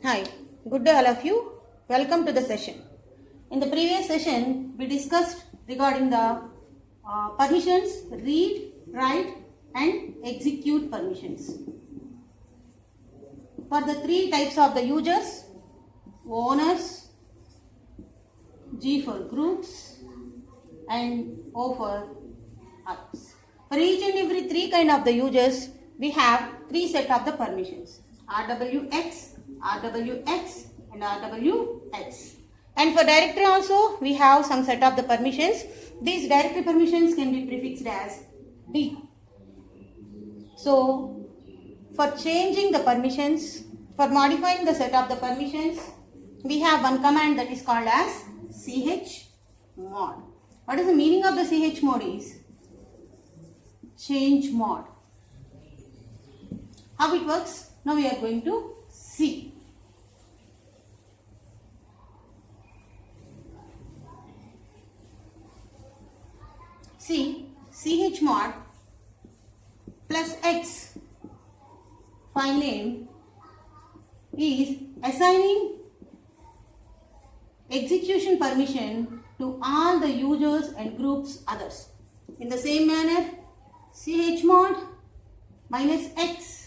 Hi, good day all of you. Welcome to the session. In the previous session, we discussed regarding the permissions, read, write and execute permissions. For the three types of the users, owners, G for groups and O for others. For each and every three kind of the users, we have three set of the permissions. RWX, RWX and RWX. And for directory also, we have some set of the permissions. These directory permissions can be prefixed as D. So, for changing the permissions, for modifying the set of the permissions, we have one command that is called as chmod. What is the meaning of the chmod is change mod. How it works? Now we are going to see. See, chmod plus X file name is assigning execution permission to all the users and groups others. In the same manner, chmod minus X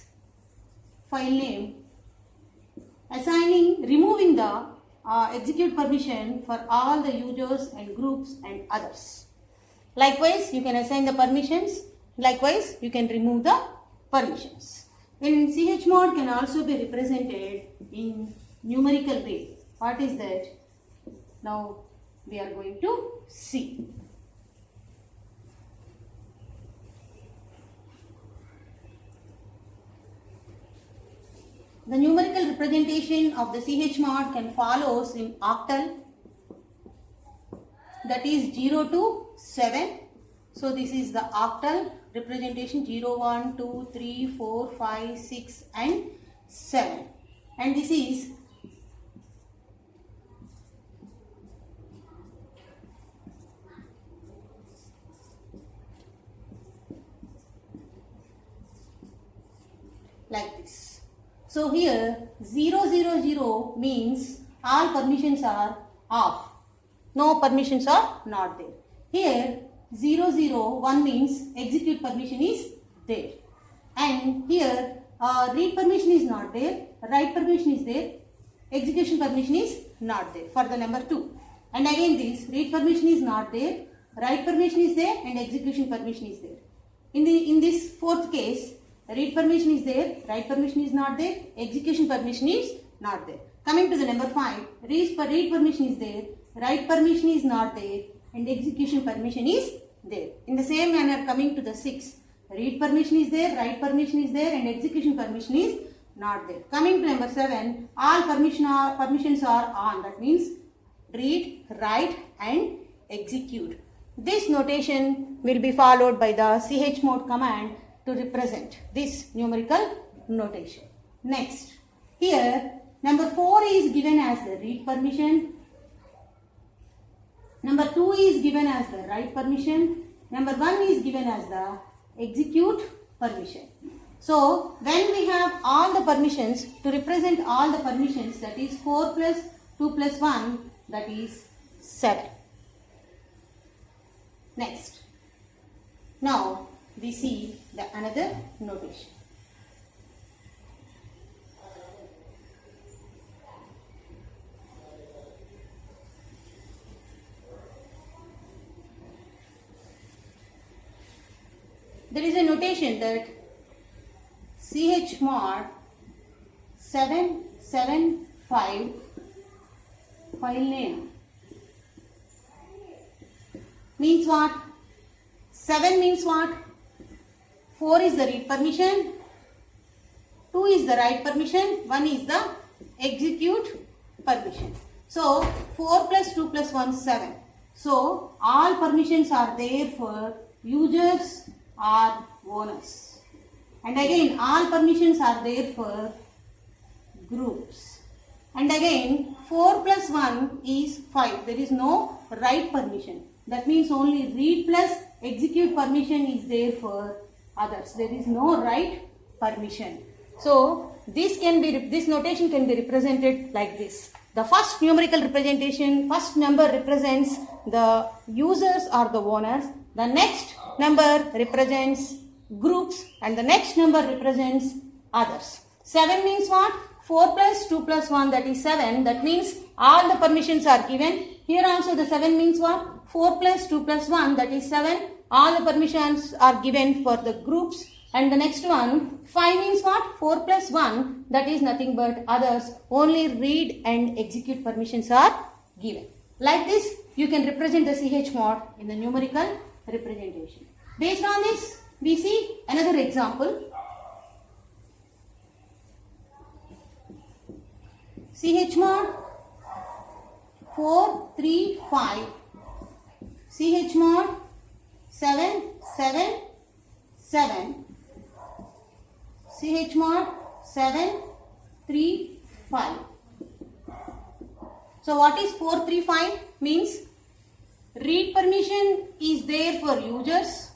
file name removing the execute permission for all the users and groups and others. Likewise, you can assign the permissions. Likewise, you can remove the permissions. And chmod can also be represented in numerical way. What is that? Now we are going to see. The numerical representation of the chmod can follows in octal, that is 0 to 7. So this is the octal representation 0, 1, 2, 3, 4, 5, 6 and 7. And this is like this. So here 000 means all permissions are off. No permissions are not there. Here 001 means execute permission is there. And here read permission is not there, write permission is there, execution permission is not there for the number 2. And again this read permission is not there, write permission is there and execution permission is there. In this fourth case, read permission is there, write permission is not there, execution permission is not there. Coming to the number 5, read permission is there, write permission is not there and execution permission is there. In the same manner, coming to the 6, read permission is there, write permission is there and execution permission is not there. Coming to number 7, all permissions are on. That means read, write and execute. This notation will be followed by the chmod command to represent this numerical notation. Next, here number 4 is given as the read permission. Number 2 is given as the write permission. Number 1 is given as the execute permission. So, when we have all the permissions, to represent all the permissions, that is 4 plus 2 plus 1, that is 7. Next. Now, we see the another notation. There is a notation that chmod 775 file name means what? 7 means what? 4 is the read permission, 2 is the write permission, 1 is the execute permission. So 4 plus 2 plus 1 7. So all permissions are there for users or owners. And again all permissions are there for groups. And again 4 plus 1 is 5. There is no write permission. That means only read plus execute permission is there for others. There is no write permission. So this notation can be represented like this. The first numerical representation, first number represents the users or the owners. The next number represents groups and the next number represents others. 7 means what? 4 plus 2 plus 1, that is 7. That means all the permissions are given. Here also the 7 means what? 4 plus 2 plus 1, that is 7. All the permissions are given for the groups. And the next one, 5 means what? 4 plus 1, that is nothing but others. Only read and execute permissions are given. Like this, you can represent the CH mod in the numerical representation. Based on this, we see another example. CH mod 4, 3, 5. CH mod 7, 7, 7. CH mod 7, 3, 5. So what is 4, 3, 5? Means read permission is there for users.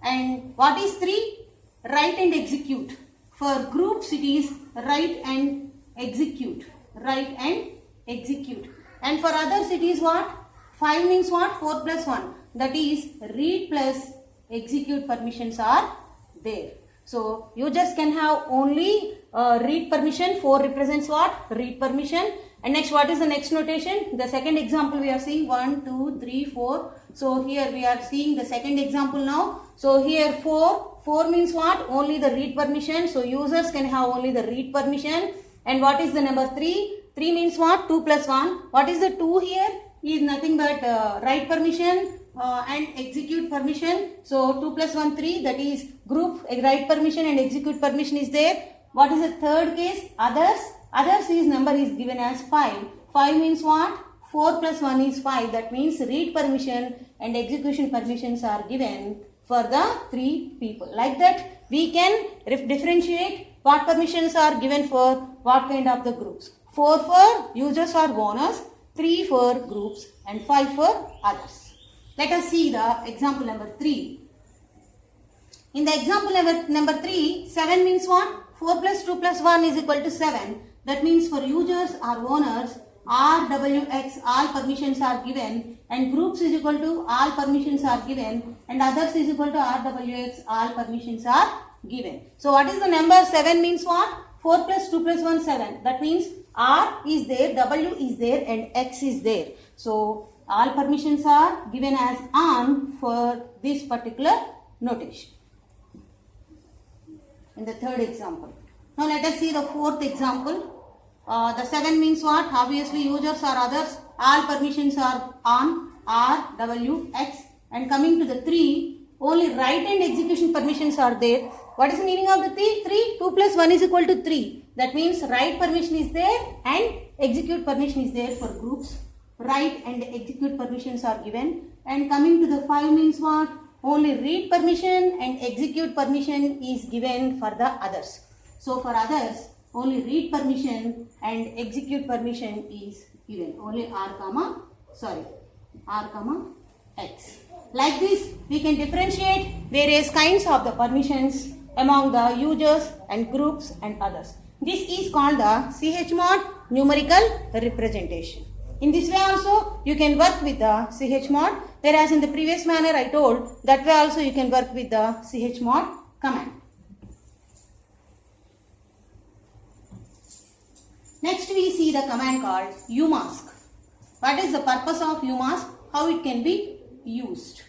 And what is 3? Write and execute. For groups it is write and execute. Write and execute. And for others it is what? 5 means what? 4 plus 1. That is read plus execute permissions are there. So users can have only read permission. 4 represents what? Read permission. And next, what is the next notation? The second example we are seeing 1, 2, 3, 4. So here we are seeing the second example now. So here 4. 4 means what? Only the read permission. So users can have only the read permission. And what is the number 3? 3 means what? 2 plus 1. What is the 2 here? Is nothing but write permission and execute permission. So 2 plus 1, 3. That is group write permission and execute permission is there. What is the third case? Others. Others is number is given as 5. 5 means what? 4 plus 1 is 5. That means read permission and execution permissions are given for the 3 people. Like that, we can differentiate what permissions are given for what kind of the groups. 4 for users or owners, 3 for groups and 5 for others. Let us see the example number 3. In the example number 3, 7 means what? 4 plus 2 plus 1 is equal to 7. That means for users or owners, RWX, all permissions are given, and groups is equal to all permissions are given, and others is equal to RWX, all permissions are given. So what is the number? 7 means what? 4 plus 2 plus 1, 7. That means R is there, W is there, and X is there. So all permissions are given as on for this particular notation. In the third example. Now let us see the fourth example. The 7 means what? Obviously users or others. All permissions are on, R, W, X. And coming to the 3, only write and execution permissions are there. What is the meaning of the 3? 2 plus 1 is equal to 3. That means write permission is there and execute permission is there for groups. Write and execute permissions are given. And coming to the 5 means what? Only read permission and execute permission is given for the others. So for others, only read permission and execute permission is given. Only R comma X. Like this, we can differentiate various kinds of the permissions among the users and groups and others. This is called the CH mod numerical representation. In this way also, you can work with the CH mod, whereas in the previous manner I told, that way also you can work with the CH mod command. Next we see the command called umask. What is the purpose of umask? How it can be used?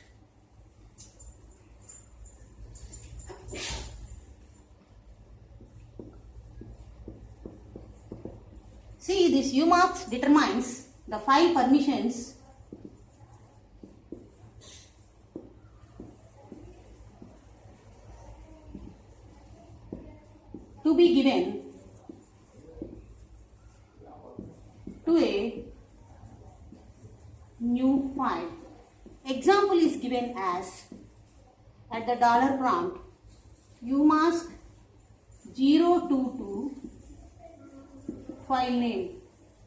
See, this umask determines the file permissions to be given to a new file. Example is given as at the $prompt umask 022 file name.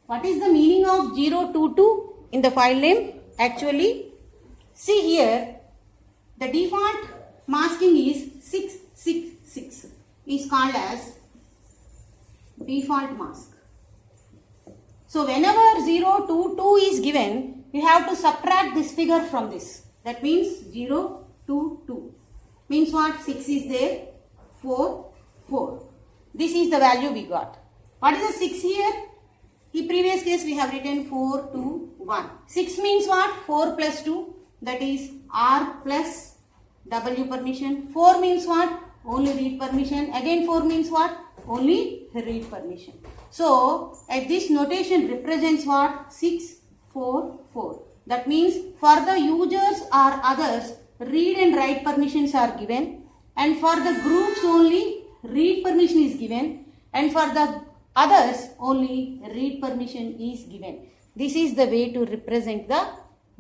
What is the meaning of 022 in the file name? Actually, see here, the default masking is 666 is called as default mask. So whenever 0, 2, 2 is given, you have to subtract this figure from this. That means 0, 2, 2. Means what? 6 is there, 4, 4. This is the value we got. What is the 6 here? In previous case we have written 4, 2, 1. 6 means what? 4 plus 2. That is R plus W permission. 4 means what? Only read permission. Again 4 means what? Only read permission. So this notation represents what? 6, 4, 4. That means for the users or others, read and write permissions are given, and for the groups only read permission is given, and for the others only read permission is given. This is the way to represent the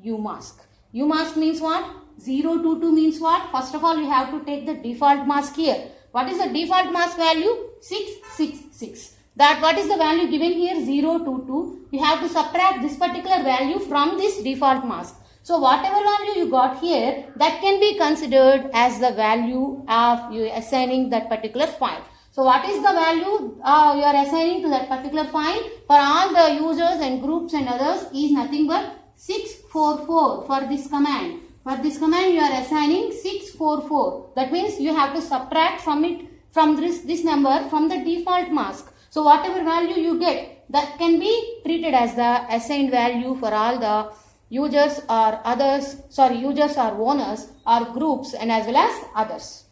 umask. Umask means what? 0 to 2 means what? First of all, you have to take the default mask here. What is the default mask value? 6, 6, 6. That what is the value given here? 0 to 2. You have to subtract this particular value from this default mask. So whatever value you got here, that can be considered as the value of you assigning that particular file. So what is the value you are assigning to that particular file for all the users and groups and others is nothing but 644 for this command. For this command you are assigning 644. That means you have to subtract from it, from this number from the default mask. So whatever value you get, that can be treated as the assigned value for all the users or others, users or owners or groups and as well as others.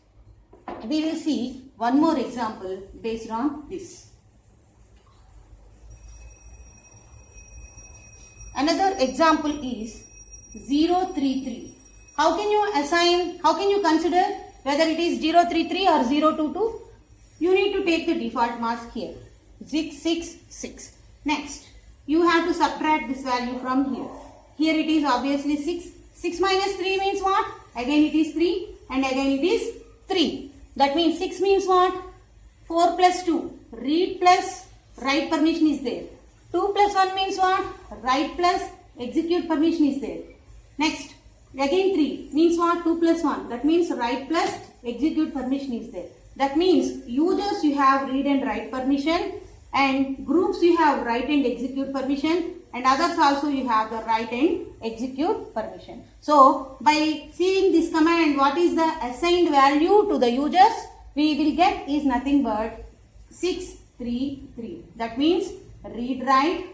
We will see one more example based on this. Another example is 033. How can you consider whether it is 033 or 022? You need to take the default mask here. 6, 6, 6. Next, you have to subtract this value from here. Here it is obviously 6. 6 minus 3 means what? Again it is 3 and again it is 3. That means 6 means what? 4 plus 2. Read plus write permission is there. 2 plus 1 means what? Write plus execute permission is there. Next, again 3 means what? 2 plus 1. That means write plus execute permission is there. That means users you have read and write permission, and groups you have write and execute permission, and others also you have the write and execute permission. So by seeing this command, what is the assigned value to the users? We will get is nothing but 633. That means read write,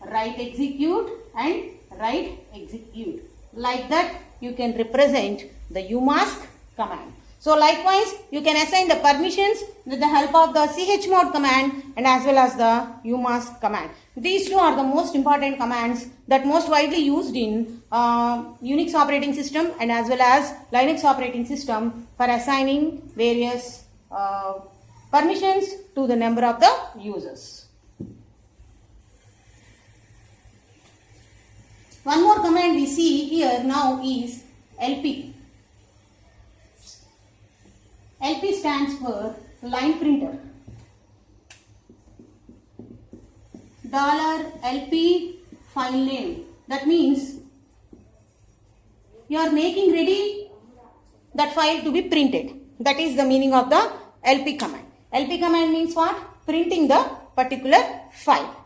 write execute and write execute. Like that you can represent the umask command. So likewise, you can assign the permissions with the help of the chmod command and as well as the umask command. These two are the most important commands that most widely used in Unix operating system and as well as Linux operating system for assigning various permissions to the number of the users. One more command we see here now is LP. LP stands for line printer. $LP file name. That means you are making ready that file to be printed. That is the meaning of the LP command. LP command means what? Printing the particular file.